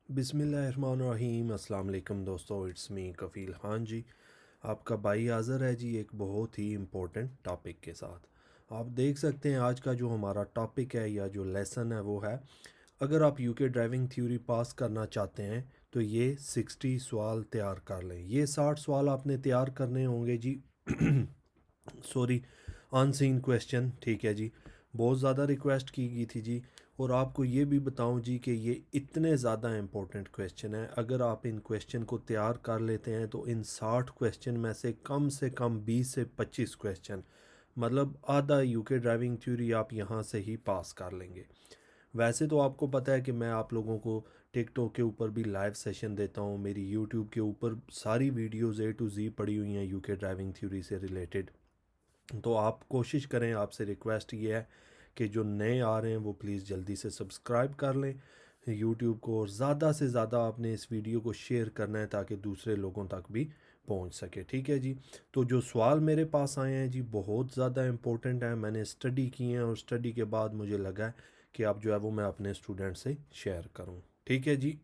बिस्मिल्लाहिर्रहमानिर्रहीम। अस्सलाम वालेकुम दोस्तों, इट्स मी कफ़ील खान जी। आपका भाई हाज़िर है जी एक बहुत ही इम्पोर्टेंट टॉपिक के साथ। आप देख सकते हैं आज का जो हमारा टॉपिक है या जो लेसन है वो है, अगर आप यूके ड्राइविंग थ्योरी पास करना चाहते हैं तो ये 60 सवाल तैयार कर लें। ये 60 सवाल आपने तैयार करने होंगे जी। सॉरी, अनसीन क्वेश्चन, ठीक है जी। बहुत ज़्यादा रिक्वेस्ट की गई थी जी। और आपको ये भी बताऊं जी कि ये इतने ज़्यादा इम्पोर्टेंट क्वेश्चन है, अगर आप इन क्वेश्चन को तैयार कर लेते हैं तो इन 60 क्वेश्चन में से कम 20 से 25 क्वेश्चन, मतलब आधा यूके ड्राइविंग थ्योरी आप यहाँ से ही पास कर लेंगे। वैसे तो आपको पता है कि मैं आप लोगों को टिकटॉक के ऊपर भी लाइव सेशन देता हूँ, मेरी यूट्यूब के ऊपर सारी वीडियोज़ A to Z पड़ी हुई हैं यूके ड्राइविंग थ्योरी से रिलेटेड। तो आप कोशिश करें, आपसे रिक्वेस्ट ये है कि जो नए आ रहे हैं वो प्लीज़ जल्दी से सब्सक्राइब कर लें यूट्यूब को, और ज़्यादा से ज़्यादा आपने इस वीडियो को शेयर करना है ताकि दूसरे लोगों तक भी पहुंच सके, ठीक है जी। तो जो सवाल मेरे पास आए हैं जी बहुत ज़्यादा इम्पोर्टेंट हैं, मैंने स्टडी की हैं और स्टडी के बाद मुझे लगा है कि अब जो है वो मैं अपने स्टूडेंट से शेयर करूं, ठीक है जी।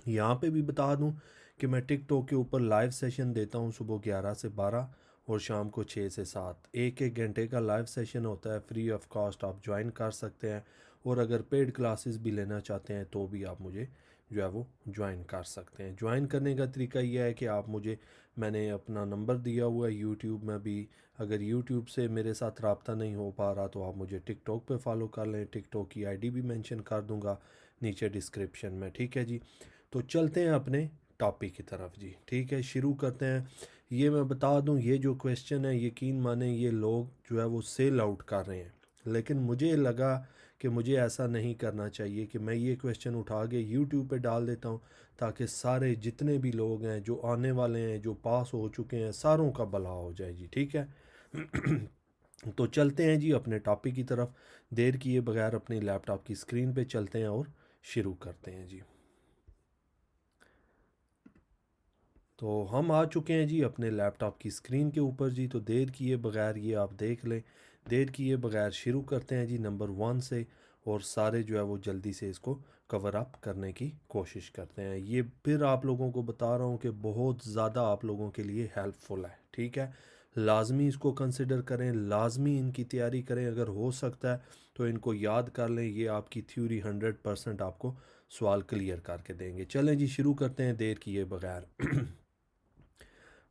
यहाँ पे भी बता दूं कि मैं टिकटॉक के ऊपर लाइव सेशन देता हूँ सुबह 11 से 12 और शाम को 6 से 7। एक एक घंटे का लाइव सेशन होता है, फ्री ऑफ कॉस्ट आप ज्वाइन कर सकते हैं। और अगर पेड क्लासेस भी लेना चाहते हैं तो भी आप मुझे जो है वो ज्वाइन कर सकते हैं। ज्वाइन करने का तरीका यह है कि आप मुझे, मैंने अपना नंबर दिया हुआ है यूट्यूब में भी, अगर यूट्यूब से मेरे साथ रब्ता नहीं हो पा रहा तो आप मुझे टिकटॉक पे फॉलो कर लें। टिकटॉक की आईडी भी मेंशन कर दूंगा नीचे डिस्क्रिप्शन में, ठीक है जी। तो चलते हैं अपने टॉपिक की तरफ जी, ठीक है, शुरू करते हैं। ये मैं बता दूं, ये जो क्वेश्चन है यकीन माने ये लोग जो है वो सेल आउट कर रहे हैं, लेकिन मुझे लगा कि मुझे ऐसा नहीं करना चाहिए कि मैं ये क्वेश्चन उठा के यूट्यूब पे डाल देता हूँ ताकि सारे जितने भी लोग हैं जो आने वाले हैं जो पास हो चुके हैं सारों का भला हो जाए जी, ठीक है। तो चलते हैं जी अपने टॉपिक की तरफ, देर किए बगैर अपनी लैपटॉप की स्क्रीन पे चलते हैं और शुरू करते हैं जी। तो हम आ चुके हैं जी अपने लैपटॉप की स्क्रीन के ऊपर जी। तो देर किए बगैर ये आप देख लें, देर किए बगैर शुरू करते हैं जी नंबर 1 से, और सारे जो है वो जल्दी से इसको कवर अप करने की कोशिश करते हैं। ये फिर आप लोगों को बता रहा हूँ कि बहुत ज़्यादा आप लोगों के लिए हेल्पफुल है, ठीक है। लाजमी इसको कंसिडर करें, लाजमी इनकी तैयारी करें, अगर हो सकता है तो इनको याद कर लें। ये आपकी थ्योरी 100% आपको सवाल क्लियर करके देंगे। चलें जी शुरू करते हैं देर किए बगैर।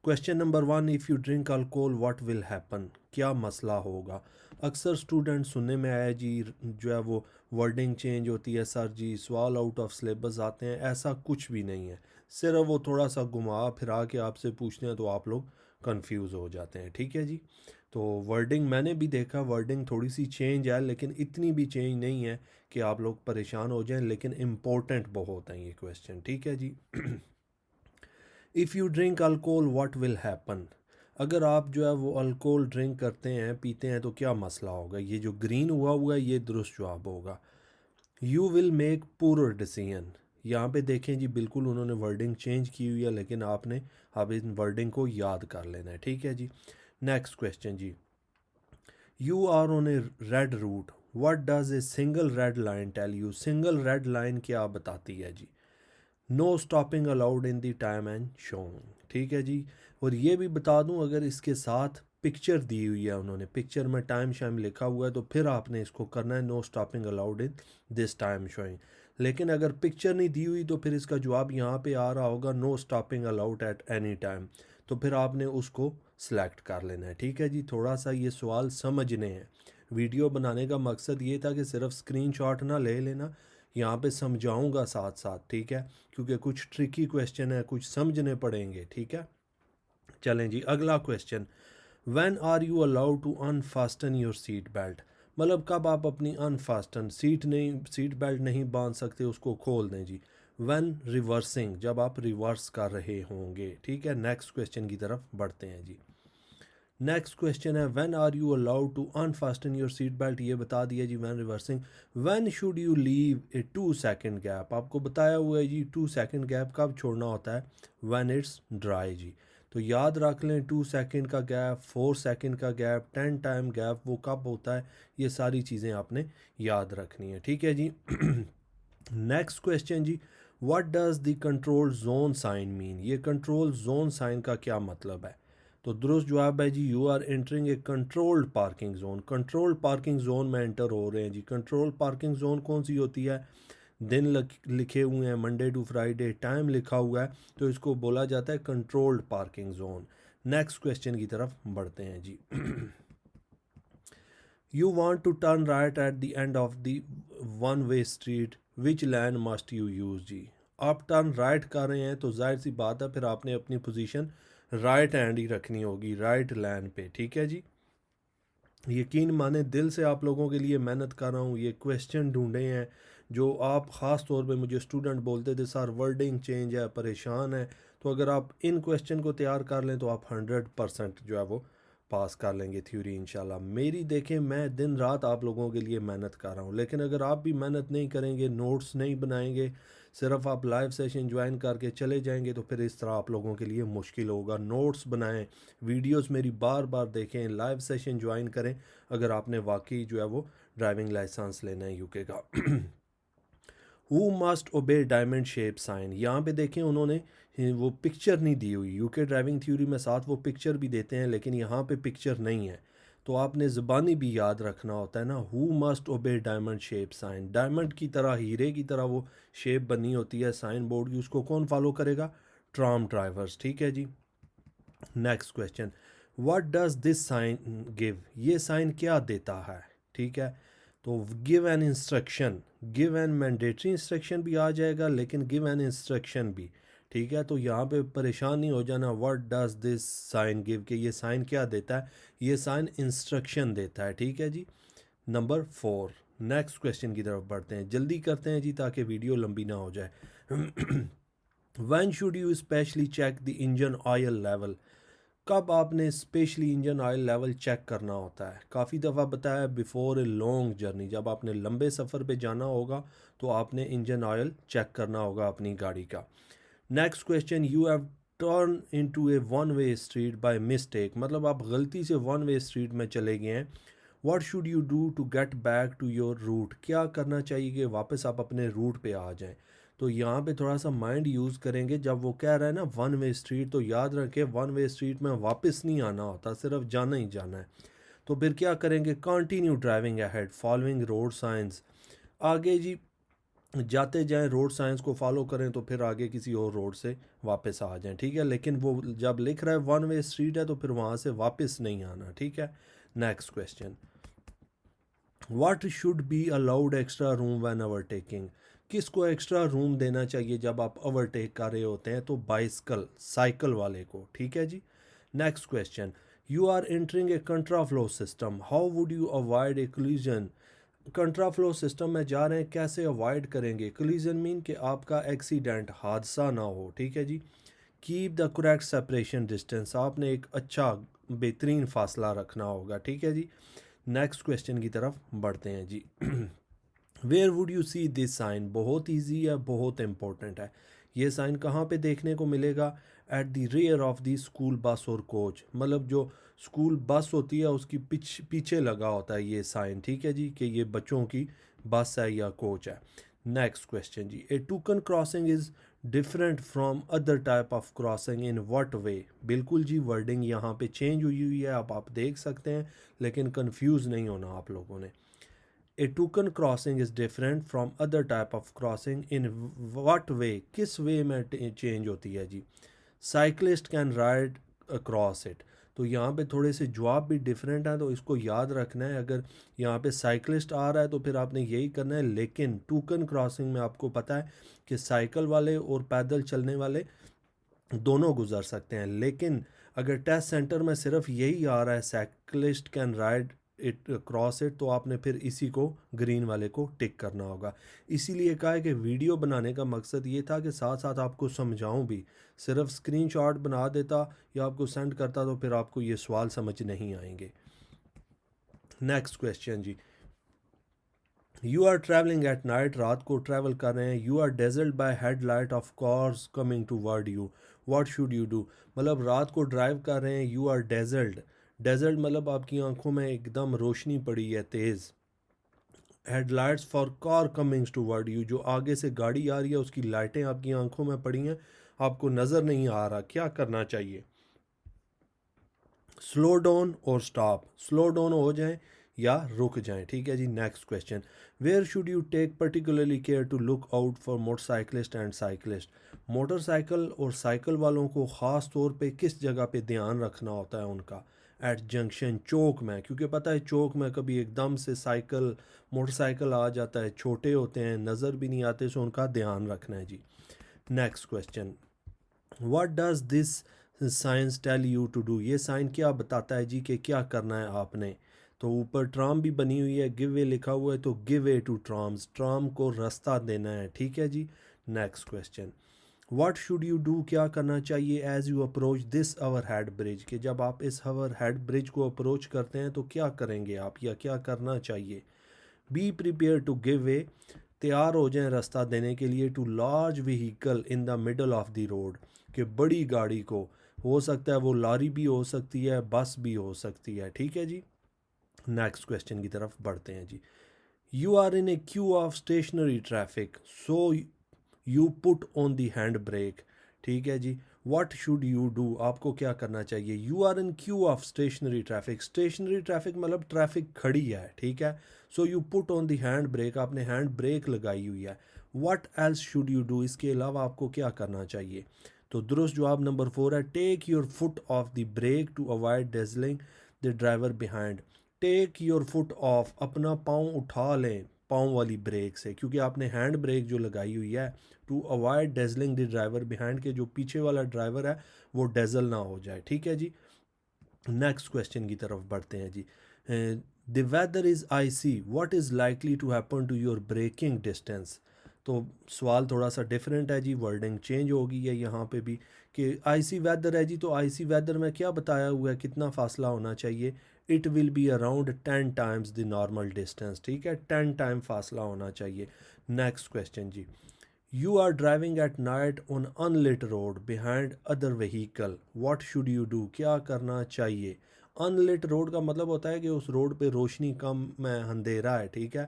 Question number 1, if you drink alcohol what will happen, क्या मसला होगा। अक्सर स्टूडेंट सुनने में आया जी जो है वो वर्डिंग चेंज होती है, सर जी सवाल आउट ऑफ सिलेबस आते हैं, ऐसा कुछ भी नहीं है। सिर्फ वो थोड़ा सा घुमा फिरा के आपसे पूछते हैं तो आप लोग कंफ्यूज हो जाते हैं, ठीक है जी। तो वर्डिंग मैंने भी देखा, वर्डिंग थोड़ी सी चेंज है लेकिन इतनी भी चेंज नहीं है कि आप लोग परेशान हो जाएं, लेकिन इम्पोर्टेंट बहुत हैं ये क्वेश्चन, ठीक है जी। If you drink alcohol what will happen, अगर आप जो है वो अल्कोहल ड्रिंक करते हैं, पीते हैं तो क्या मसला होगा। ये जो ग्रीन हुआ है ये दुरुस्त जवाब होगा। यू विल मेक पूर डिसीजन, यहाँ पे देखें जी बिल्कुल उन्होंने वर्डिंग चेंज की हुई है, लेकिन आपने अब इन वर्डिंग को याद कर लेना है, ठीक है जी। नेक्स्ट क्वेश्चन जी, you are on a red route what does a single red line tell you, single red line क्या बताती है जी। No stopping allowed in the time and showing, ठीक है जी। और ये भी बता दूं अगर इसके साथ पिक्चर दी हुई है, उन्होंने पिक्चर में टाइम शाइम लिखा हुआ है तो फिर आपने इसको करना है no stopping allowed in this time showing. लेकिन अगर पिक्चर नहीं दी हुई तो फिर इसका जवाब यहाँ पे आ रहा होगा no stopping allowed at any time, तो फिर आपने उसको सिलेक्ट कर लेना है, ठीक है जी। थोड़ा सा ये सवाल समझने हैं, वीडियो बनाने का मकसद ये था कि सिर्फ स्क्रीनशॉट ना ले लेना, यहाँ पे समझाऊंगा साथ साथ, ठीक है, क्योंकि कुछ ट्रिकी क्वेश्चन है, कुछ समझने पड़ेंगे, ठीक है। चलें जी अगला question, when are you allowed to unfasten your seat belt, मतलब कब आप अपनी अनफास्टन सीट बेल्ट नहीं बांध सकते उसको खोल दें जी। व्हेन रिवर्सिंग, जब आप रिवर्स कर रहे होंगे, ठीक है। नेक्स्ट क्वेश्चन की तरफ बढ़ते हैं जी। नेक्स्ट क्वेश्चन है when are you allowed to unfasten your seat belt, ये बता दिया जी when reversing. When should you leave a 2 second gap, आपको बताया हुआ है जी 2 सेकेंड गैप कब छोड़ना होता है, व्हेन इट्स ड्राई जी। तो याद रख लें 2 सेकेंड का गैप, 4 सेकेंड का गैप, 10 टाइम गैप वो कब होता है, ये सारी चीज़ें आपने याद रखनी है, ठीक है जी। नेक्स्ट क्वेश्चन जी, what does the control zone sign mean, ये कंट्रोल जोन साइन का क्या मतलब है? तो दुरुस्त जवाब है जी, you are entering a controlled parking zone. Controlled parking zone में एंटर हो रहे हैं जी। कंट्रोल पार्किंग जोन कौन सी होती है? दिन लिखे हुए हैं, मंडे टू फ्राइडे, टाइम लिखा हुआ है, तो इसको बोला जाता है controlled parking zone. Next question की तरफ बढ़ते हैं जी। You want to turn right at the end of the one way street, which lane must you use जी? आप टर्न राइट कर रहे हैं तो जाहिर सी बात है फिर आपने अपनी पोजीशन राइट हैंड ही रखनी होगी, राइट लैन पे, ठीक है जी। यकीन माने दिल से आप लोगों के लिए मेहनत कर रहा हूँ, ये क्वेश्चन ढूंढे हैं जो आप ख़ास तौर पे मुझे स्टूडेंट बोलते थे सर वर्डिंग चेंज है, परेशान है। तो अगर आप इन क्वेश्चन को तैयार कर लें तो आप 100% जो है वो पास कर लेंगे थ्योरी इंशाल्लाह। मेरी देखें, मैं दिन रात आप लोगों के लिए मेहनत कर रहा हूँ, लेकिन अगर आप भी मेहनत नहीं करेंगे, नोट्स नहीं बनाएंगे, सिर्फ आप लाइव सेशन ज्वाइन करके चले जाएंगे तो फिर इस तरह आप लोगों के लिए मुश्किल होगा। नोट्स बनाएं, वीडियोस मेरी बार बार देखें, लाइव सेशन ज्वाइन करें अगर आपने वाकई जो है वो ड्राइविंग लाइसेंस लेना है यूके का। Who must obey diamond shape sign, यहाँ पे देखें उन्होंने वो पिक्चर नहीं दी हुई। यूके ड्राइविंग थ्योरी में साथ वो पिक्चर भी देते हैं, लेकिन यहाँ पे पिक्चर नहीं है, तो आपने ज़बानी भी याद रखना होता है ना। Who must obey diamond shape sign, diamond की तरह, हीरे की तरह वो शेप बनी होती है साइन बोर्ड की, उसको कौन फॉलो करेगा? ट्राम ड्राइवर्स, ठीक है जी। Next question, what does this sign give, ये साइन क्या देता है? ठीक है, तो give an instruction, give an mandatory instruction भी आ जाएगा, लेकिन गिव एन इंस्ट्रक्शन भी, ठीक है। तो यहाँ पे परेशान नहीं हो जाना, what does this sign give के ये साइन क्या देता है? ये साइन इंस्ट्रक्शन देता है, ठीक है जी। नंबर 4, नेक्स्ट क्वेश्चन की तरफ बढ़ते हैं, जल्दी करते हैं जी ताकि वीडियो लंबी ना हो जाए। When should you specially check the engine oil level, कब आपने specially engine oil level check करना होता है? काफ़ी दफ़ा बताया, बिफोर ए लॉन्ग जर्नी, जब आपने लंबे सफ़र पे जाना होगा तो आपने इंजन ऑयल चेक करना होगा अपनी गाड़ी का। Next question, you have turn into A one way street by mistake, मतलब आप गलती से वन वे स्ट्रीट में चले गए हैं। What should you do to get back to your route, क्या करना चाहिए कि वापस आप अपने रूट पे आ जाएं? तो यहाँ पे थोड़ा सा माइंड यूज़ करेंगे। जब वो कह रहा है ना वन वे स्ट्रीट, तो याद रखें वन वे स्ट्रीट में वापस नहीं आना होता, सिर्फ जाना ही जाना है। तो फिर क्या करेंगे? Continue driving ahead following road science, आगे जी जाते जाएं, रोड साइंस को फॉलो करें तो फिर आगे किसी और रोड से वापस आ जाएं, ठीक है। लेकिन वो जब लिख रहा है वन वे स्ट्रीट है तो फिर वहाँ से वापस नहीं आना, ठीक है। Next question, what should be allowed extra room when overtaking, किसको एक्स्ट्रा रूम देना चाहिए जब आप ओवरटेक कर रहे होते हैं? तो बाइसिकल, साइकिल वाले को, ठीक है जी। Next question, you are entering a contraflow system, how would you avoid a collision, contraflow system में जा रहे हैं, कैसे अवॉइड करेंगे? कोलिजन मीन कि आपका एक्सीडेंट, हादसा ना हो, ठीक है जी। Keep the correct separation distance, आपने एक अच्छा बेहतरीन फासला रखना होगा, ठीक है जी। नेक्स्ट क्वेश्चन की तरफ बढ़ते हैं जी। Where would you see this sign, बहुत ईजी है, बहुत इंपॉर्टेंट है। ये साइन कहाँ पे देखने को मिलेगा? At the rear of the school bus और कोच, मतलब जो स्कूल बस होती है उसकी पीछे लगा होता है ये साइन, ठीक है जी, कि ये बच्चों की बस है या कोच है। नेक्स्ट क्वेश्चन जी, a token crossing is different from other type of crossing in what way, बिल्कुल जी, वर्डिंग यहाँ पे चेंज हुई हुई है, आप देख सकते हैं, लेकिन कंफ्यूज नहीं होना आप लोगों ने। A token crossing is different from other type of crossing in what way, किस वे में चेंज होती है जी? Cyclist can ride across it, तो यहाँ पे थोड़े से जवाब भी डिफरेंट हैं, तो इसको याद रखना है। अगर यहाँ पे साइकिलिस्ट आ रहा है तो फिर आपने यही करना है, लेकिन टोकन क्रॉसिंग में आपको पता है कि साइकिल वाले और पैदल चलने वाले दोनों गुजर सकते हैं। लेकिन अगर टेस्ट सेंटर में सिर्फ यही आ रहा है cyclist can ride it cross it, तो आपने फिर इसी को ग्रीन वाले को टिक करना होगा। इसीलिए कहा है कि वीडियो बनाने का मकसद ये था कि साथ साथ आपको समझाऊं भी, सिर्फ स्क्रीनशॉट बना देता या आपको सेंड करता तो फिर आपको ये सवाल समझ नहीं आएंगे। नेक्स्ट क्वेश्चन जी, you are travelling at night, रात को ट्रैवल कर रहे हैं, you are dazzled by headlight of cars coming toward you, what should you do, मतलब रात को ड्राइव कर रहे हैं, यू आर डेजल्ड, डेजल्ड मतलब आपकी आंखों में एकदम रोशनी पड़ी है तेज़, headlights for car comings toward you, जो आगे से गाड़ी आ रही है उसकी लाइटें आपकी आंखों में पड़ी हैं, आपको नज़र नहीं आ रहा, क्या करना चाहिए? स्लो डाउन और स्टॉप, स्लो डाउन हो जाएं या रुक जाएं, ठीक है जी। Next question, where should you take particularly care to look out for motorcyclist and cyclist, motorcycle और साइकिल वालों को ख़ास तौर पे किस जगह पे ध्यान रखना होता है उनका? एट जंक्शन, चौक में, क्योंकि पता है चौक में कभी एकदम से साइकिल मोटरसाइकिल आ जाता है, छोटे होते हैं, नज़र भी नहीं आते, सो उनका ध्यान रखना है जी। Next question, what does this signs tell you to do, ये साइन क्या बताता है जी कि क्या करना है आपने? तो ऊपर ट्राम भी बनी हुई है, गिव वे लिखा हुआ है, तो give way to trams, tram को रास्ता देना है, ठीक है जी। Next question, what should you do, क्या करना चाहिए as you approach this overhead bridge, कि जब आप इस अवर हेड ब्रिज को अप्रोच करते हैं तो क्या करेंगे आप या क्या करना चाहिए? Be prepare to give way, तैयार हो जाएं रास्ता देने के लिए, to large vehicle in the middle of the road, कि बड़ी गाड़ी को, हो सकता है वो लॉरी भी हो सकती है, बस भी हो सकती है, ठीक है जी। नेक्स्ट क्वेश्चन की तरफ बढ़ते हैं जी। You are in a queue of stationary traffic, so you put on the handbrake, ठीक है जी। व्हाट शुड यू डू, आपको क्या करना चाहिए? You are in queue of stationary traffic, stationary traffic मतलब ट्रैफिक खड़ी है, ठीक है। So you put on the handbrake, आपने हैंड ब्रेक लगाई हुई है। What else should you do, इसके अलावा आपको क्या करना चाहिए? तो दुरुस्त जवाब नंबर 4 है, take your foot off the brake to avoid dazzling the driver behind. Take your foot off, अपना पाँव उठा लें पाँव वाली ब्रेक से, क्योंकि आपने हैंड ब्रेक जो लगाई हुई है, to avoid dazzling the driver behind, के जो पीछे वाला ड्राइवर है वो डेजल ना हो जाए, ठीक है जी। नेक्स्ट क्वेश्चन की तरफ बढ़ते हैं जी। The weather is icy, what is likely to happen to your braking distance. तो सवाल थोड़ा सा डिफरेंट है जी, वर्डिंग चेंज होगी है यहाँ पे भी, कि आईसी वेदर है जी, तो आईसी वेदर में क्या बताया हुआ है, कितना फासला होना चाहिए? It will be around 10 times the normal distance, ठीक है, 10 टाइम फासला होना चाहिए। नेक्स्ट क्वेश्चन जी, you are driving at night on unlit road behind other vehicle, what should you do, क्या करना चाहिए? अनलिट रोड का मतलब होता है कि उस रोड पे रोशनी कम में अंधेरा है, ठीक है।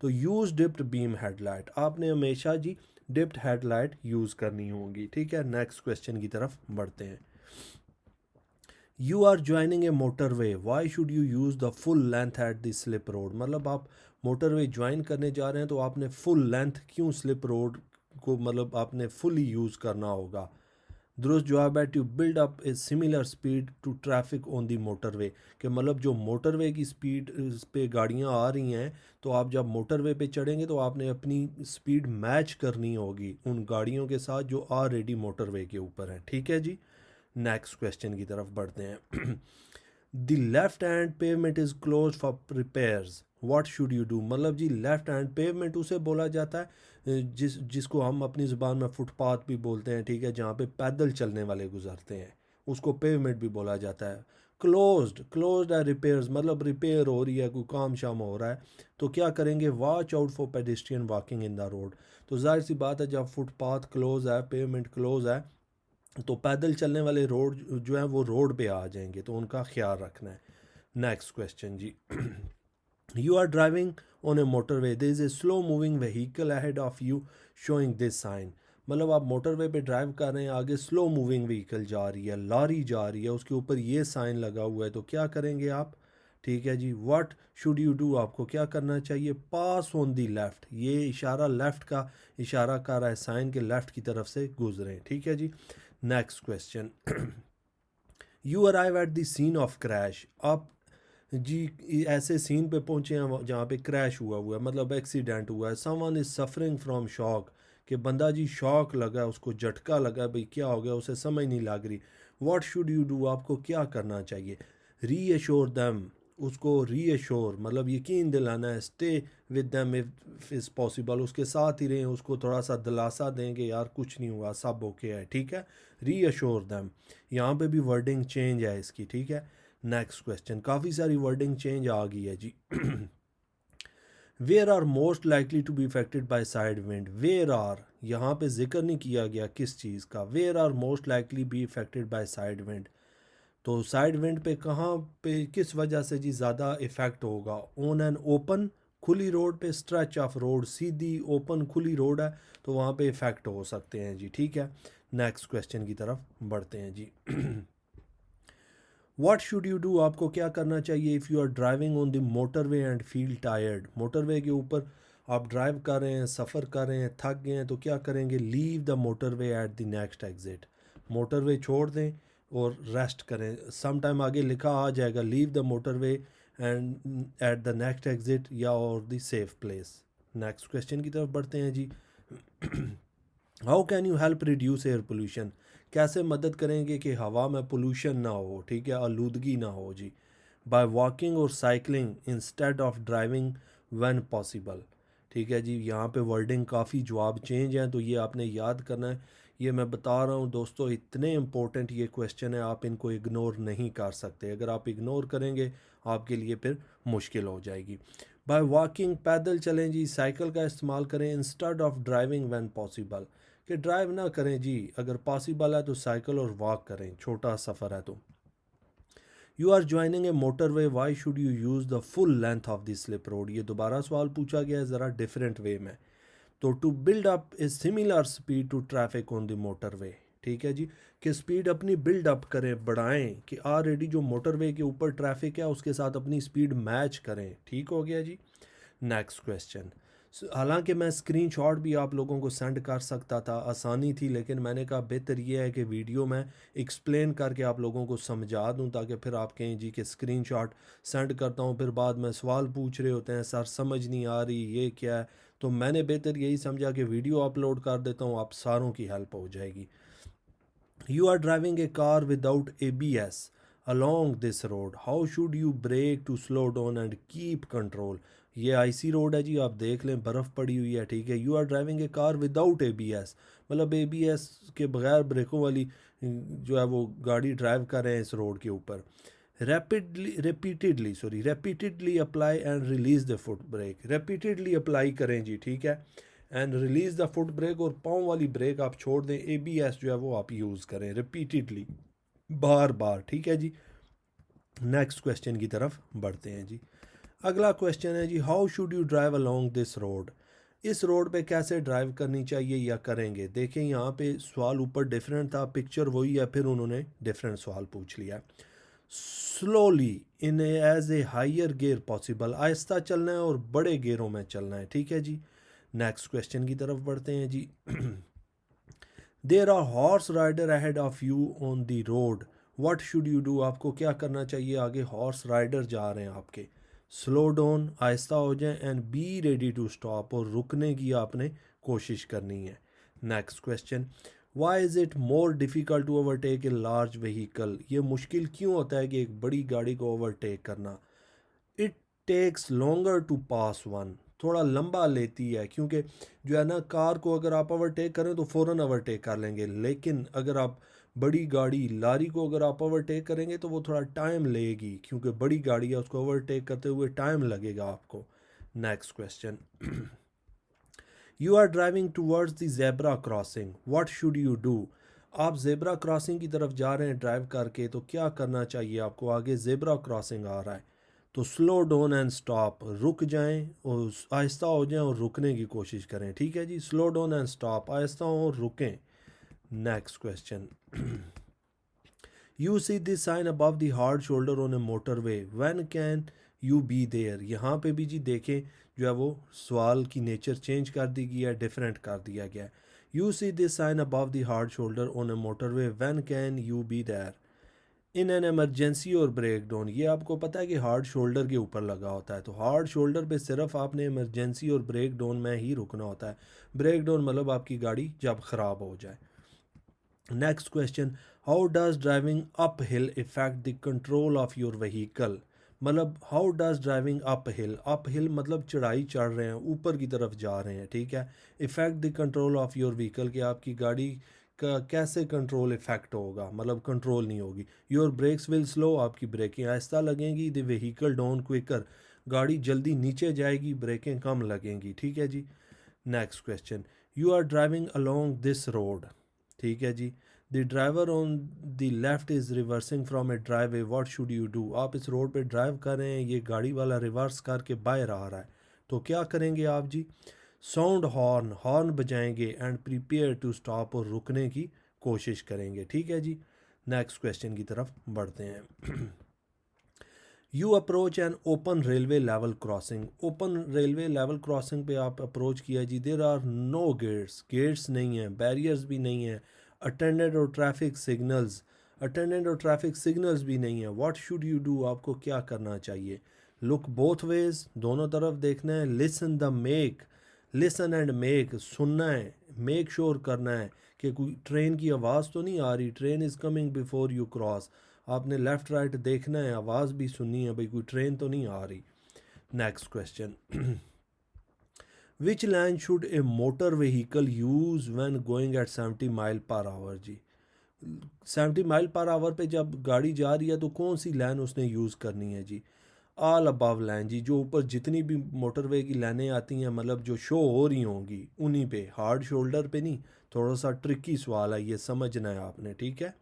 तो यूज़ डिप्ट बीम हेडलाइट, आपने हमेशा जी डिप्ट हेडलाइट यूज़ करनी होगी, ठीक है। नेक्स्ट क्वेश्चन की तरफ बढ़ते हैं। You are joining a motorway, why should you use the full length at the slip road, मतलब आप मोटर वे ज्वाइन करने जा रहे हैं तो आपने फुल लेंथ क्यों स्लिप रोड को, मतलब आपने फुली यूज़ करना होगा? दुरुस्त जवाब है, to build up a similar speed to traffic on the motorway, कि मतलब जो मोटरवे की स्पीड पे गाड़ियाँ आ रही हैं, तो आप जब मोटरवे पे चढ़ेंगे तो आपने अपनी स्पीड मैच करनी होगी उन गाड़ियों के साथ जो ऑलरेडी मोटरवे के ऊपर हैं, ठीक है जी। नेक्स्ट क्वेश्चन की तरफ बढ़ते हैं। The left hand pavement is close for repairs, what should you do, मतलब जी लेफ्ट हैंड पेवमेंट उसे बोला जाता है जिसको हम अपनी ज़ुबान में फुटपाथ भी बोलते हैं, ठीक है, जहाँ पे पैदल चलने वाले गुजरते हैं, उसको पेवमेंट भी बोला जाता है। क्लोज्ड, क्लोज्ड है रिपेयर्स, मतलब रिपेयर हो रही है, कोई काम शाम हो रहा है, तो क्या करेंगे? Watch out for pedestrian walking in the road, तो जाहिर सी बात है जब फुटपाथ क्लोज है, पेवमेंट क्लोज है, तो पैदल चलने वाले रोड जो है वो रोड पे आ जाएंगे, तो उनका ख्याल रखना है। नेक्स्ट क्वेश्चन जी, you are driving on a motorway, there is a slow moving vehicle ahead of you showing this sign, मतलब आप मोटरवे पे ड्राइव कर रहे हैं, आगे स्लो मूविंग व्हीकल जा रही है, लॉरी जा रही है, उसके ऊपर ये साइन लगा हुआ है, तो क्या करेंगे आप? ठीक है जी, व्हाट शुड यू डू, आपको क्या करना चाहिए? पास ऑन दी लेफ़्ट, ये इशारा लेफ़्ट का इशारा कर रहा है, साइन के लेफ़्ट की तरफ से गुजरें, ठीक है जी। Next question, you arrive at the scene of crash, आप जी ऐसे सीन पे पहुंचे हैं जहाँ पे क्रैश हुआ है, मतलब एक्सीडेंट हुआ है। Someone is suffering from shock, कि बंदा जी शॉक लगा है, उसको झटका लगा है, भाई क्या हो गया, उसे समझ नहीं लग रही। व्हाट शुड यू डू, आपको क्या करना चाहिए? रीअश्योर दैम, उसको रीअश्योर मतलब यकीन दिलाना है, stay with them if is possible, उसके साथ ही रहें, उसको थोड़ा सा दिलासा देंगे, यार कुछ नहीं हुआ, सब ओके है, ठीक है। रीअश्योर दैम, यहाँ पे भी वर्डिंग चेंज है इसकी, ठीक है। नेक्स्ट क्वेश्चन, काफ़ी सारी वर्डिंग चेंज आ गई है जी। Where are most likely to be affected by side wind, where are यहाँ पे जिक्र नहीं किया गया किस चीज़ का, where are most likely be affected by side wind, तो साइड विंड पे कहाँ पे किस वजह से जी ज़्यादा इफ़ेक्ट होगा? ऑन एन ओपन खुली रोड पे, stretch of road, Sidhi open खुली रोड है तो वहाँ पे इफ़ेक्ट हो सकते हैं जी, ठीक है। नेक्स्ट क्वेश्चन की तरफ बढ़ते हैं जी। व्हाट शुड यू डू, आपको क्या करना चाहिए if you are driving on the motorway and feel tired, motorway के ऊपर आप ड्राइव कर रहे हैं, सफ़र कर रहे हैं, थक गए हैं तो क्या करेंगे, leave the motorway eight the next exit, motorway छोड़ दें और रेस्ट करें। सम टाइम आगे लिखा आ जाएगा leave the motorway and at the next exit या और the safe place. Next question की तरफ बढ़ते हैं जी। How can you help reduce air pollution, कैसे मदद करेंगे कि हवा में पोल्यूशन ना हो, ठीक है, आलूदगी ना हो जी। बाय वॉकिंग और cycling instead of driving when possible, ठीक है जी। यहाँ पे वर्डिंग काफ़ी जवाब चेंज हैं तो ये आपने याद करना है। ये मैं बता रहा हूँ दोस्तों, इतने इंपॉर्टेंट ये क्वेश्चन है, आप इनको इग्नोर नहीं कर सकते। अगर आप इग्नोर करेंगे आपके लिए फिर मुश्किल हो जाएगी। बाय वॉकिंग, पैदल चलें जी, साइकिल का इस्तेमाल करें instead of driving when possible, कि ड्राइव ना करें जी, अगर पॉसिबल है तो साइकिल और वॉक करें, छोटा सफ़र है तो। You are joining a motorway, why should you use the full length of the slip road, ये दोबारा सवाल पूछा गया है ज़रा डिफरेंट वे में। तो to build up a similar speed to traffic on the motorway, ठीक है जी, कि स्पीड अपनी बिल्ड अप करें, बढ़ाएं, कि ऑलरेडी जो मोटर वे के ऊपर ट्रैफिक है उसके साथ अपनी स्पीड मैच करें, ठीक हो गया जी। नेक्स्ट क्वेश्चन, हालांकि मैं स्क्रीनशॉट भी आप लोगों को सेंड कर सकता था, आसानी थी, लेकिन मैंने कहा बेहतर ये है कि वीडियो में एक्सप्लेन करके आप लोगों को समझा दूं, ताकि फिर आप कहें जी कि स्क्रीनशॉट सेंड करता हूं, फिर बाद में सवाल पूछ रहे होते हैं सर समझ नहीं आ रही ये क्या है। तो मैंने बेहतर यही समझा कि वीडियो अपलोड कर देता हूँ, आप सारों की हेल्प हो जाएगी। You are driving a car without ABS along this road. How should you brake to slow down and keep control? ये आईसी रोड है जी, आप देख लें बर्फ़ पड़ी हुई है, ठीक है। You are driving a car without ABS, मतलब एबीएस के बगैर ब्रेकों वाली जो है वो गाड़ी ड्राइव कर रहे हैं इस रोड के ऊपर। Repeatedly apply and release the foot brake, repeatedly apply करें जी, ठीक है, and release the foot brake, और पाँव वाली ब्रेक आप छोड़ दें, एबीएस जो है वो आप यूज़ करें रिपीटेडली, बार बार, ठीक है जी। नेक्स्ट क्वेश्चन की तरफ बढ़ते हैं जी। अगला क्वेश्चन है जी, how should you drive along this road, इस रोड पे कैसे ड्राइव करनी चाहिए या करेंगे। देखें यहाँ पे सवाल ऊपर डिफरेंट था, पिक्चर वही है, फिर उन्होंने डिफरेंट सवाल पूछ लिया। Slowly in as a higher gear possible, आहिस्ता चलना है और बड़े गेयरों में चलना है, ठीक है जी। नेक्स्ट क्वेश्चन की तरफ बढ़ते हैं जी। There are horse rider ahead of you on the road, what should you do, आपको क्या करना चाहिए, आगे हॉर्स राइडर जा रहे हैं आपके। स्लो डाउन, आहिस्ता हो जाएं, and be ready to stop, और रुकने की आपने कोशिश करनी है। Next question, why is it more difficult to overtake a large vehicle, ये मुश्किल क्यों होता है कि एक बड़ी गाड़ी को ओवरटेक करना। It takes longer to pass one, थोड़ा लंबा लेती है, क्योंकि जो है ना, कार को अगर आप ओवरटेक करें तो फ़ौरन ओवरटेक कर लेंगे, लेकिन अगर आप बड़ी गाड़ी लारी को अगर आप ओवरटेक करेंगे तो वो थोड़ा टाइम लेगी, क्योंकि बड़ी गाड़ी है, उसको ओवरटेक करते हुए टाइम लगेगा आपको। Next question, you are driving towards the zebra crossing, what should you do, आप जेब्रा क्रॉसिंग की तरफ जा रहे हैं ड्राइव करके तो क्या करना चाहिए आपको, आगे जेब्रा क्रॉसिंग आ रहा है तो स्लो डाउन एंड स्टॉप, रुक जाएं और आहिस्ता हो जाएं और रुकने की कोशिश करें, ठीक है जी। स्लो डाउन एंड स्टॉप, आहिस्ता हो और रुकें। Next question, you see this sign above the hard shoulder on a motorway, when can you be there, यहाँ पे भी जी देखें जो है वो सवाल की नेचर चेंज कर दी गई है, डिफरेंट कर दिया गया है। You see this sign above the hard shoulder on a motorway, when can you be there in an emergency और ब्रेक डाउन, ये आपको पता है कि हार्ड शोल्डर के ऊपर लगा होता है, तो हार्ड शोल्डर पे सिर्फ आपने इमरजेंसी और ब्रेक डाउन में ही रुकना होता है। ब्रेक डाउन मतलब आपकी गाड़ी जब ख़राब हो जाए। Next question, how does driving uphill affect the control of your vehicle, मतलब how does driving uphill मतलब चढ़ाई चढ़ रहे हैं, ऊपर की तरफ जा रहे हैं, ठीक है। Effect the control of your vehicle, कि आपकी गाड़ी का कैसे कंट्रोल इफेक्ट होगा, मतलब कंट्रोल नहीं होगी। योर ब्रेक्स विल स्लो, आपकी ब्रेकें आहिस्ता लगेंगी। द व्हीकल डाउन क्विकर, गाड़ी जल्दी नीचे जाएगी, ब्रेकें कम लगेंगी, ठीक है जी। Next question, you are driving along this road, ठीक है जी, the driver on the left is reversing from a driveway, what should you do, आप इस रोड पे ड्राइव कर रहे हैं, ये गाड़ी वाला रिवर्स करके बाहर आ रहा है, तो क्या करेंगे आप जी? साउंड हॉर्न, हॉर्न बजाएंगे एंड प्रिपेयर टू स्टॉप, और रुकने की कोशिश करेंगे। ठीक है जी, नेक्स्ट क्वेश्चन की तरफ बढ़ते हैं। You approach an open railway level crossing, open railway level crossing पे आप अप्रोच किया जी। There are no gates, gates नहीं है, बैरियर्स भी नहीं है, अटेंडेंट और ट्रैफिक सिग्नल्स, अटेंडेंट और ट्रैफिक सिग्नल्स भी नहीं है। व्हाट शुड यू डू, आपको क्या करना चाहिए? लुक बोथ वेज, दोनों तरफ देखना है। Listen the make, listen and make, सुनना है, मेक श्योर करना है कि कोई ट्रेन की आवाज़ तो नहीं आ रही, train is coming before you cross. आपने लेफ़्ट राइट देखना है, आवाज़ भी सुननी है, भाई कोई ट्रेन तो नहीं आ रही। Next question, which line should a motor vehicle use when going at 70 mile per hour जी? 70 माइल पर आवर पे जब गाड़ी जा रही है तो कौन सी लाइन उसने यूज़ करनी है जी? ऑल अबव लाइन जी, जो ऊपर जितनी भी मोटरवे की लाइनें आती हैं, मतलब जो शो हो रही होंगी उन्हीं पे, हार्ड शोल्डर पे नहीं। थोड़ा सा ट्रिकी सवाल है, ये समझना है आपने, ठीक है।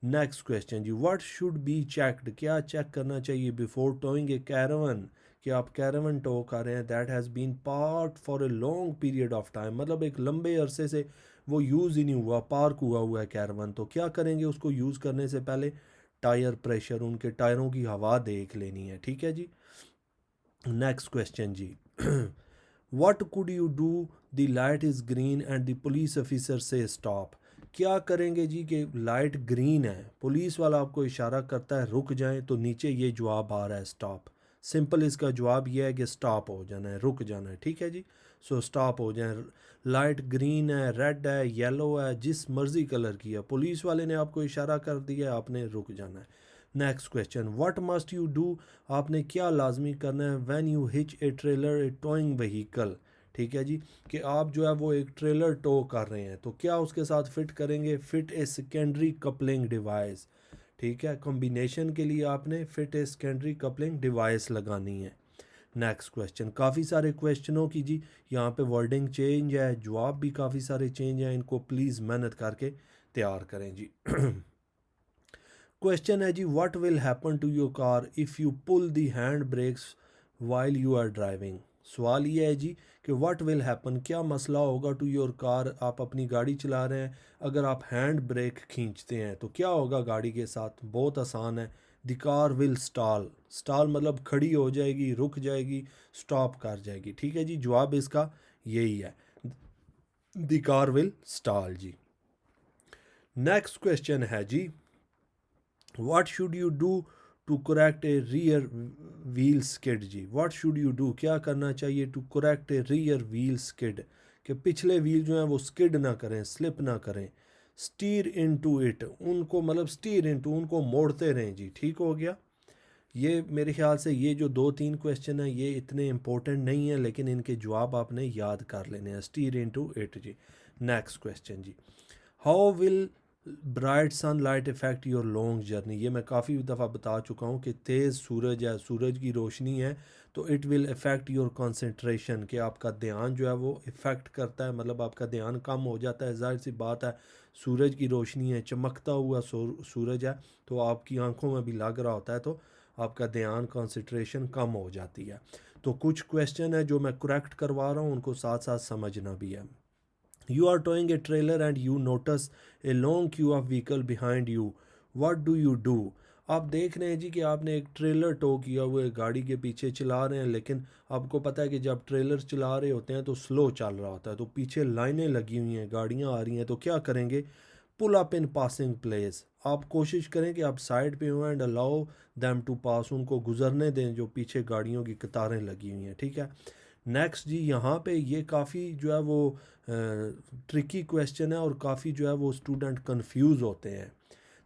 नेक्स्ट क्वेश्चन जी, व्हाट शुड बी चेक्ड, क्या चेक करना चाहिए बिफोर टोइंग ए कैरावन? कि आप कैरावन टो कर रहे हैं that has been parked for a long period of time, मतलब एक लंबे अरसे से वो यूज़ ही नहीं हुआ, पार्क हुआ हुआ है कैरावन, तो क्या करेंगे उसको यूज़ करने से पहले? टायर प्रेशर, उनके टायरों की हवा देख लेनी है, ठीक है जी। नेक्स्ट क्वेश्चन जी, what could you do, the light is green and the police officer says stop? क्या करेंगे जी कि लाइट ग्रीन है, पुलिस वाला आपको इशारा करता है रुक जाएं, तो नीचे ये जवाब आ रहा है स्टॉप। सिंपल इसका जवाब ये है कि स्टॉप हो जाना है, रुक जाना है, ठीक है जी। सो स्टॉप हो जाए। लाइट ग्रीन है, रेड है, येलो है, जिस मर्जी कलर की है, पुलिस वाले ने आपको इशारा कर दिया है, आपने रुक जाना है। Next question, what must you do, आपने क्या लाजमी करना है when you hitch A trailer A towing vehicle? ठीक है जी, कि आप जो है वो एक ट्रेलर टो कर रहे हैं, तो क्या उसके साथ फिट करेंगे? Fit a secondary coupling device, ठीक है, कॉम्बिनेशन के लिए आपने fit a secondary coupling device लगानी है। नेक्स्ट क्वेश्चन, काफ़ी सारे क्वेश्चनों की जी यहाँ पे वर्डिंग चेंज है, जवाब भी काफ़ी सारे चेंज हैं, इनको प्लीज़ मेहनत करके तैयार करें जी। क्वेश्चन है जी, what will happen to your car if you pull the handbrakes while you are driving? सवाल ये है जी कि व्हाट विल हैपन, क्या मसला होगा टू योर कार, आप अपनी गाड़ी चला रहे हैं, अगर आप हैंड ब्रेक खींचते हैं तो क्या होगा गाड़ी के साथ? बहुत आसान है, the car will stall, stall मतलब खड़ी हो जाएगी, रुक जाएगी, स्टॉप कर जाएगी, ठीक है जी। जवाब इसका यही है, द कार विल स्टॉल जी। नेक्स्ट क्वेश्चन है जी, what should you do to correct a rear wheel skid जी? व्हाट शुड यू डू, क्या करना चाहिए to correct a rear wheel skid, कि पिछले व्हील जो हैं वो स्किड ना करें, स्लिप ना करें। स्टीर इनटू इट, उनको मतलब स्टीर इनटू, उनको मोड़ते रहें जी, ठीक हो गया। ये मेरे ख्याल से ये जो दो तीन क्वेश्चन हैं ये इतने इंपॉर्टेंट नहीं है, लेकिन इनके जवाब आपने याद कर लेने हैं, स्टीर इनटू इट जी। नेक्स्ट क्वेश्चन जी, how will bright sunlight effect your long journey? ये मैं काफ़ी दफ़ा बता चुका हूँ कि तेज़ सूरज है, सूरज की रोशनी है, तो it will effect your concentration, कि आपका ध्यान जो है वो इफ़ेक्ट करता है, मतलब आपका ध्यान कम हो जाता है। जाहिर सी बात है, सूरज की रोशनी है, चमकता हुआ सूरज है, तो आपकी आंखों में भी लग रहा होता है, तो आपका ध्यान कंसंट्रेशन कम हो जाती है। तो कुछ क्वेश्चन है जो मैं करेक्ट करवा रहा हूँ, उनको साथ साथ समझना भी है। You are towing a trailer and you notice a long queue of vehicle behind you. What do you do? आप देख रहे हैं जी कि आपने एक ट्रेलर टो किया हुआ है, गाड़ी के पीछे चला रहे हैं, लेकिन आपको पता है कि जब ट्रेलर चला रहे होते हैं तो स्लो चल रहा होता है, तो पीछे लाइनें लगी हुई हैं, गाड़ियां आ रही हैं, तो क्या करेंगे? Pull up in passing place, आप कोशिश करें कि आप साइड पे हो and allow them to pass, उनको गुजरने दें जो पीछे गाड़ियों की कतारें लगी हुई हैं, ठीक है। नेक्स्ट जी, यहाँ पे ये काफ़ी जो है वो ट्रिकी क्वेश्चन है, और काफ़ी जो है वो स्टूडेंट कंफ्यूज होते हैं।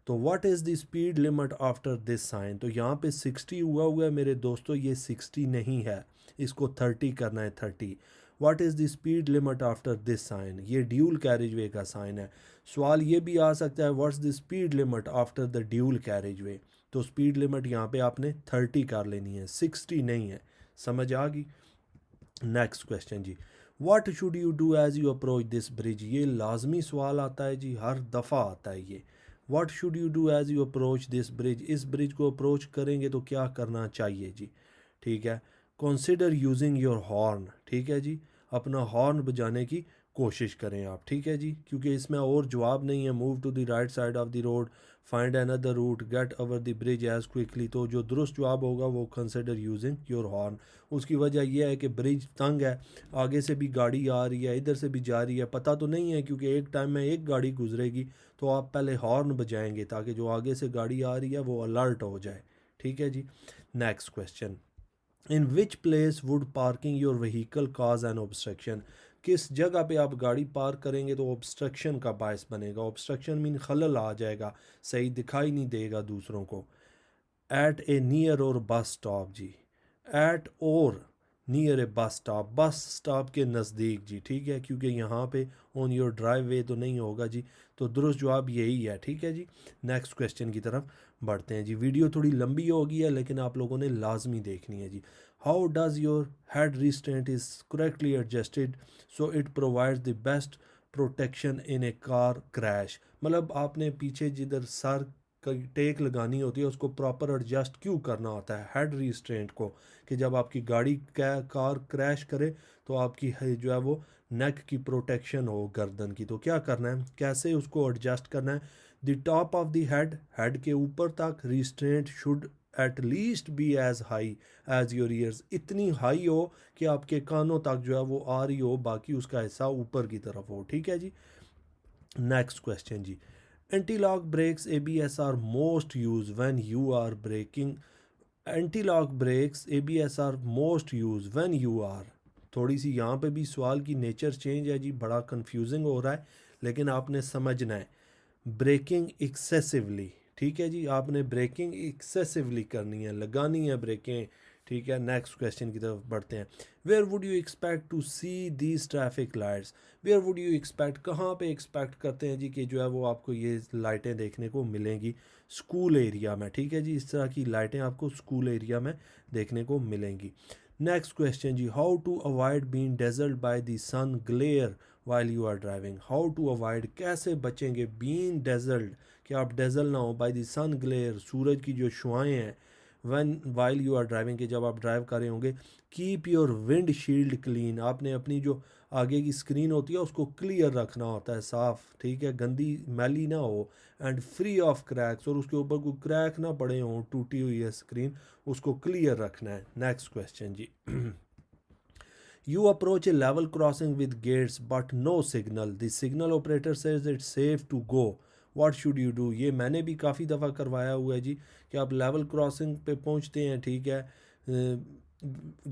तो what is the speed limit after this sign? तो यहाँ पे 60 हुआ है मेरे दोस्तों, ये 60 नहीं है, इसको 30 करना है, 30। What is the speed limit after this sign? ये ड्यूल कैरेज वे का साइन है। सवाल ये भी आ सकता है, what's the speed limit after the dual carriageway? तो स्पीड लिमिट यहाँ पे आपने 30 कर लेनी है, 60 नहीं है। समझ आ गई? नेक्स्ट क्वेश्चन जी, what should you do as you approach this bridge? ये लाजमी सवाल आता है जी, हर दफ़ा आता है ये। What should you do as you approach this bridge? इस ब्रिज को अप्रोच करेंगे तो क्या करना चाहिए जी, ठीक है। कंसिडर यूजिंग योर हॉर्न, ठीक है जी, अपना हॉर्न बजाने की कोशिश करें आप, ठीक है जी, क्योंकि इसमें और जवाब नहीं है। Move to the right side of the road, find another route, get over the bridge as quickly. तो जो दुरुस्त जवाब होगा वो कंसिडर यूजिंग योर हॉर्न। उसकी वजह यह है कि ब्रिज तंग है, आगे से भी गाड़ी आ रही है, इधर से भी जा रही है, पता तो नहीं है क्योंकि एक टाइम में एक गाड़ी गुजरेगी। तो आप पहले हॉर्न बजाएंगे ताकि जो आगे से गाड़ी आ रही है वो अलर्ट हो जाए, ठीक है जी। Next question, in which place would parking your vehicle cause an obstruction. किस जगह पे आप गाड़ी पार्क करेंगे तो ऑब्स्ट्रक्शन का बायस बनेगा। ऑब्स्ट्रक्शन मीन खलल आ जाएगा, सही दिखाई नहीं देगा दूसरों को। एट ए नियर और बस स्टॉप जी, एट और नियर ए बस स्टॉप, बस स्टॉप के नज़दीक जी, ठीक है, क्योंकि यहाँ पे ऑन योर ड्राइव वे तो नहीं होगा जी। तो दुरुस्त जवाब यही है, ठीक है जी। नेक्स्ट क्वेश्चन की तरफ बढ़ते हैं जी। वीडियो थोड़ी लंबी हो गई है लेकिन आप लोगों ने लाजमी देखनी है जी। How does your head restraint is correctly adjusted so it provides the best protection in a car crash. मतलब आपने पीछे जिधर सर टेक लगानी होती है उसको प्रॉपर एडजस्ट क्यों करना होता है हेड रिस्ट्रेंट को, कि जब आपकी गाड़ी कार क्रैश करे तो आपकी जो है वो नेक की प्रोटेक्शन हो गर्दन की। तो क्या करना है, कैसे उसको एडजस्ट करना है। The top of the head, head के ऊपर तक restraint should at least be as high as your ears, इतनी हाई हो कि आपके कानों तक जो है वो आ रही हो, बाकी उसका हिस्सा ऊपर की तरफ हो, ठीक है जी। Next question ji, anti-lock brakes ABS are most used when you are braking, anti-lock brakes ABS are most used when you are, थोड़ी सी यहाँ पे भी सवाल की नेचर चेंज है जी, बड़ा कंफ्यूजिंग हो रहा है लेकिन आपने समझना है। ब्रेकिंग एक्सेसिवली, ठीक है जी, आपने ब्रेकिंग एक्सेसिवली करनी है, लगानी है ब्रेकें, ठीक है। नेक्स्ट क्वेश्चन की तरफ बढ़ते हैं। Where would you expect to see these traffic lights, where would you expect, कहाँ पे एक्सपेक्ट करते हैं जी कि जो है वो आपको ये लाइटें देखने को मिलेंगी। स्कूल एरिया में, ठीक है जी, इस तरह की लाइटें आपको स्कूल एरिया में देखने को मिलेंगी। नेक्स्ट क्वेश्चन जी, how to avoid being dazzled by the sun glare while you are driving. How to avoid, कैसे बचेंगे, बीइंग डेजल्ड, कि आप डेजल ना हो, बाय द सन ग्लेयर, सूरज की जो शुआएँ हैं, when while you are driving, के जब आप ड्राइव कर रहे होंगे। Keep your windshield clean, आपने अपनी जो आगे की स्क्रीन होती है उसको क्लियर रखना होता है, साफ़, ठीक है, गंदी मैली ना हो। एंड फ्री ऑफ क्रैक्स, और उसके ऊपर कोई क्रैक ना पड़े हों, टूटी हुई है स्क्रीन, उसको क्लियर रखना है। नेक्स्ट क्वेश्चन जी, you approach a level crossing with gates but no signal, the signal operator says it's safe to go, what should you do। ये मैंने भी काफ़ी दफ़ा करवाया हुआ है जी, कि आप लेवल क्रॉसिंग पे पहुंचते हैं, ठीक है,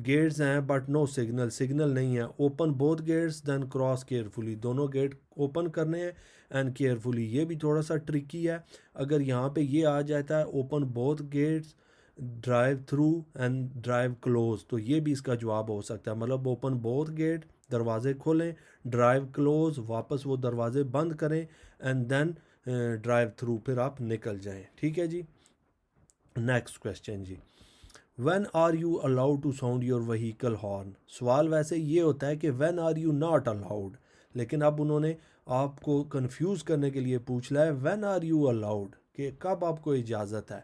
गेट्स हैं बट नो सिग्नल, सिग्नल नहीं है। Open both gates then cross carefully, दोनों गेट ओपन करने हैं एंड केयरफुली, ये भी थोड़ा सा ट्रिकी है। अगर यहाँ पे ये आ जाता है open both gates, drive through and drive close, तो ये भी इसका जवाब हो सकता है। मतलब ओपन बोथ गेट, दरवाजे खोलें, ड्राइव क्लोज, वापस वो दरवाजे बंद करें, एंड देन ड्राइव थ्रू, फिर आप निकल जाएं, ठीक है जी। नेक्स्ट क्वेश्चन जी, when are you allowed to sound your vehicle horn. सवाल वैसे ये होता है कि when are you not allowed, लेकिन अब उन्होंने आपको कंफ्यूज करने के लिए पूछ लिया है व्हेन आर यू अलाउड, कि कब आपको इजाज़त है।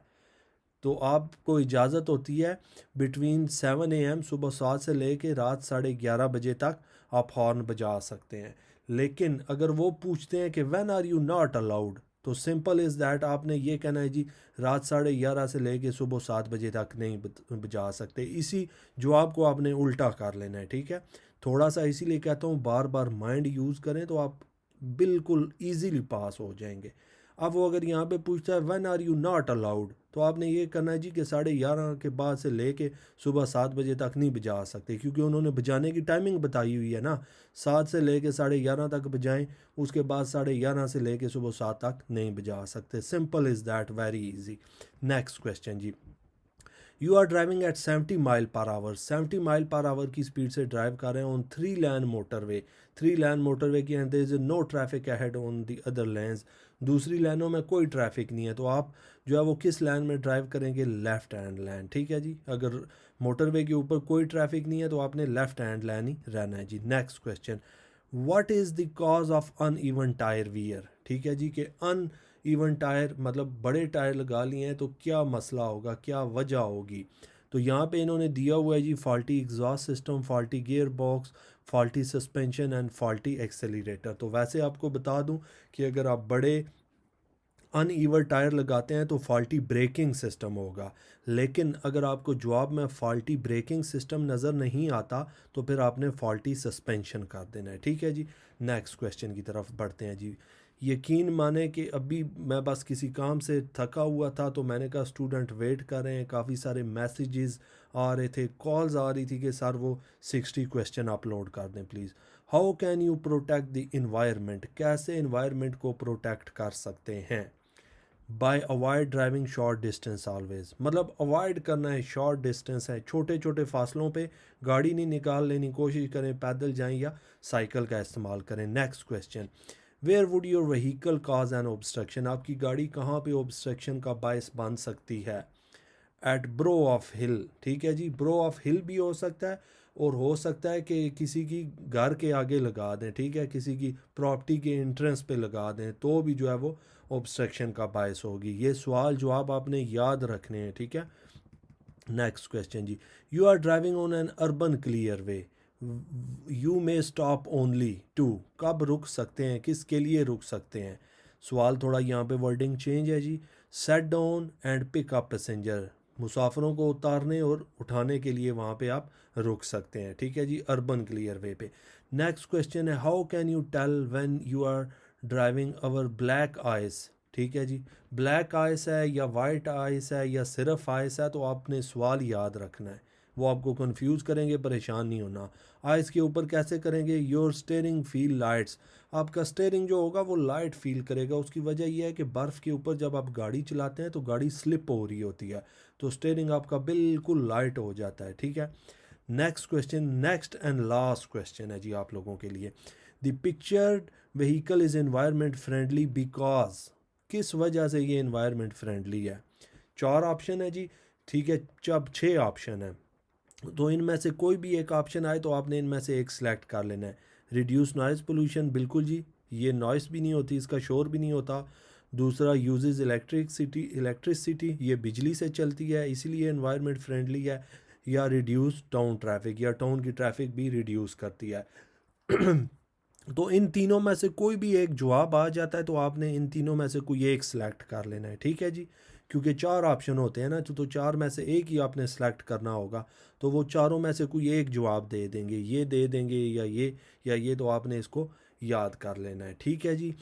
तो आपको इजाज़त होती है बिटवीन 7 AM, सुबह 7 से ले कर रात 11:30 बजे तक आप हॉर्न बजा सकते हैं। लेकिन अगर वो पूछते हैं कि when are you not allowed, तो सिंपल इज़ दैट, आपने ये कहना है जी रात 11:30 से ले कर सुबह 7 बजे तक नहीं बजा सकते। इसी जवाब को आपने उल्टा कर लेना है, ठीक है। थोड़ा सा इसीलिए कहता हूँ बार बार माइंड यूज़ करें तो आप बिल्कुल ईजीली पास हो जाएंगे। अब वो अगर यहाँ पे पूछता है when are you not allowed, तो आपने ये करना है जी कि 11:30 के बाद से लेके सुबह 7 बजे तक नहीं बजा सकते, क्योंकि उन्होंने बजाने की टाइमिंग बताई हुई है ना, 7 से लेके 11:30 तक बजाएं, उसके बाद 11:30 से लेके सुबह 7 तक नहीं बजा सकते। Simple is that, very easy. Next question जी, you are driving at 70 mile per hour, 70 mile per hour की स्पीड से ड्राइव कर रहे हैं on 3 lane motorway, 3 lane motorway की, and there is no traffic ahead on the other lanes, दूसरी लाइनों में कोई ट्रैफिक नहीं है। तो आप जो है वो किस लाइन में ड्राइव करेंगे, लेफ़्ट हैंड लाइन, ठीक है जी। अगर मोटरवे के ऊपर कोई ट्रैफिक नहीं है तो आपने लेफ़्ट हैंड लाइन ही रहना है जी। Next question, what is the cause of uneven tyre wear, ठीक है जी, कि अन इवन टायर मतलब बड़े टायर लगा लिए हैं तो क्या मसला होगा, क्या वजह होगी। तो यहाँ पे इन्होंने दिया हुआ है जी faulty exhaust system, faulty gearbox, faulty suspension and faulty accelerator. तो वैसे आपको बता दूं कि अगर आप बड़े अनईवन टायर लगाते हैं तो फॉल्टी ब्रेकिंग सिस्टम होगा, लेकिन अगर आपको जवाब में फॉल्टी ब्रेकिंग सिस्टम नज़र नहीं आता तो फिर आपने फॉल्टी सस्पेंशन कर देना है। ठीक है जी, नेक्स्ट क्वेश्चन की तरफ बढ़ते हैं जी। यकीन माने कि अभी मैं बस किसी काम से थका हुआ था तो मैंने कहा स्टूडेंट वेट कर रहे हैं, काफ़ी सारे मैसेजेस आ रहे थे, कॉल्स आ रही थी कि सर वो 60 क्वेश्चन अपलोड कर दें please. How can you protect the environment, कैसे इन्वायरमेंट को प्रोटेक्ट कर सकते हैं। By avoid driving short distance always, मतलब अवॉइड करना है शॉर्ट डिस्टेंस है, छोटे छोटे फासलों पे गाड़ी नहीं निकाल लेनी, कोशिश करें पैदल जाएं या साइकिल का इस्तेमाल करें। Next question, where would your vehicle cause an obstruction, आपकी गाड़ी कहाँ पे ऑब्स्ट्रक्शन का बायस बन सकती है। एट ब्रो ऑफ हिल, ठीक है जी, ब्रो ऑफ हिल भी हो सकता है और हो सकता है कि किसी की घर के आगे लगा दें, ठीक है, किसी की प्रॉपर्टी के एंट्रेंस पे लगा दें तो भी जो है वो ऑब्स्ट्रक्शन का बायस होगी। ये सवाल जवाब आपने याद रखने हैं, ठीक है। नेक्स्ट क्वेश्चन जी, you are driving on an urban clearway, you may stop only to, कब रुक सकते हैं, किसके लिए रुक सकते हैं। सवाल थोड़ा यहाँ पे वर्डिंग चेंज है जी। Set down and pick up passenger, मुसाफिरों को उतारने और उठाने के लिए वहाँ पे आप रुक सकते हैं, ठीक है जी, अर्बन क्लियर वे पे। नेक्स्ट क्वेश्चन है, how can you tell when you are driving over black ice, ठीक है जी, ब्लैक आइस है या वाइट आइस है या सिर्फ आइस है, तो आपने सवाल याद रखना है, वो आपको कंफ्यूज करेंगे, परेशान नहीं होना। आइस के ऊपर कैसे करेंगे, योर स्टेयरिंग फील लाइट्स, आपका स्टेयरिंग जो होगा वो लाइट फील करेगा। उसकी वजह यह है कि बर्फ़ के ऊपर जब आप गाड़ी चलाते हैं तो गाड़ी स्लिप हो रही होती है, तो स्टेयरिंग आपका बिल्कुल लाइट हो जाता है, ठीक है। Next question, next and last question है जी आप लोगों के लिए। The pictured vehicle is environment friendly because, किस वजह से ये एनवायरनमेंट फ्रेंडली है। 4 ऑप्शन है जी, ठीक है, जब 6 ऑप्शन है तो इनमें से कोई भी एक ऑप्शन आए तो आपने इनमें से एक सिलेक्ट कर लेना है। रिड्यूस नॉइज़ पोल्यूशन, बिल्कुल जी, ये नॉइस भी नहीं होती, इसका शोर भी नहीं होता। दूसरा, यूजेज इलेक्ट्रिसिटी, ये बिजली से चलती है इसीलिए एनवायरनमेंट फ्रेंडली है। या रिड्यूस टाउन ट्रैफिक, या टाउन की ट्रैफिक भी रिड्यूस करती है। तो इन तीनों में से कोई भी एक जवाब आ जाता है तो आपने इन तीनों में से कोई एक सिलेक्ट कर लेना है, ठीक है जी। क्योंकि 4 ऑप्शन होते हैं ना, तो 4 में से एक ही आपने सेलेक्ट करना होगा, तो वो चारों में से कोई एक जवाब दे देंगे, ये दे देंगे या ये या ये, तो आपने इसको याद कर लेना है, ठीक है जी।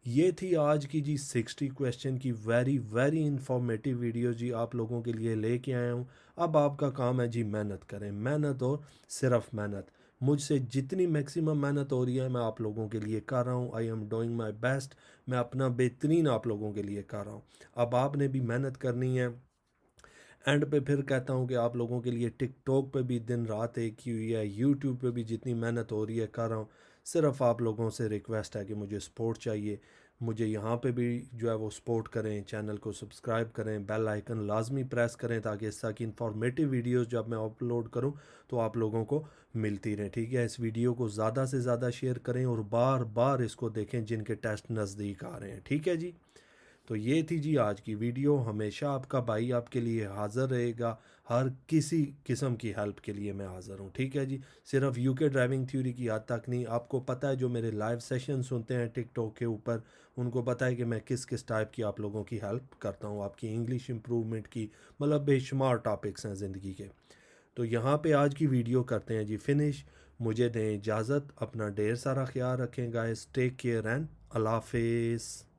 ये थी आज की जी 60 क्वेश्चन की वेरी वेरी इंफॉर्मेटिव वीडियो जी आप लोगों के लिए लेके आया हूँ। अब आपका काम है जी मेहनत करें, मेहनत और सिर्फ मेहनत। मुझसे जितनी मैक्सिमम मेहनत हो रही है मैं आप लोगों के लिए कर रहा हूँ, I am doing my best, मैं अपना बेहतरीन आप लोगों के लिए कर रहा हूँ। अब आपने भी मेहनत करनी है। एंड पे फिर कहता हूँ कि आप लोगों के लिए टिकटॉक पे भी दिन रात एक ही हुई है, यूट्यूब पे भी जितनी मेहनत हो रही है कर रहा हूँ। सिर्फ आप लोगों से रिक्वेस्ट है कि मुझे सपोर्ट चाहिए, मुझे यहाँ पे भी जो है वो सपोर्ट करें, चैनल को सब्सक्राइब करें, बेल आइकन लाजमी प्रेस करें ताकि इस तरह की इंफॉर्मेटिव वीडियोस जब मैं अपलोड करूँ तो आप लोगों को मिलती रहें, ठीक है। इस वीडियो को ज़्यादा से ज़्यादा शेयर करें और बार बार इसको देखें जिनके टेस्ट नज़दीक आ रहे हैं, ठीक है जी। तो ये थी जी आज की वीडियो। हमेशा आपका भाई आपके लिए हाज़िर रहेगा, हर किसी किस्म की हेल्प के लिए मैं हाज़िर हूँ, ठीक है जी। सिर्फ यूके ड्राइविंग थ्योरी की हद तक नहीं, आपको पता है जो मेरे लाइव सेशन सुनते हैं टिकटॉक के ऊपर, उनको पता है कि मैं किस किस टाइप की आप लोगों की हेल्प करता हूँ, आपकी इंग्लिश इम्प्रूवमेंट की, मतलब बेशुमार टॉपिक्स हैं ज़िंदगी के। तो यहाँ पे आज की वीडियो करते हैं जी फिनिश। मुझे दें इजाज़त, अपना ढेर सारा ख्याल रखें गाइस, टेक केयर एंड अल्लाह हाफिज़।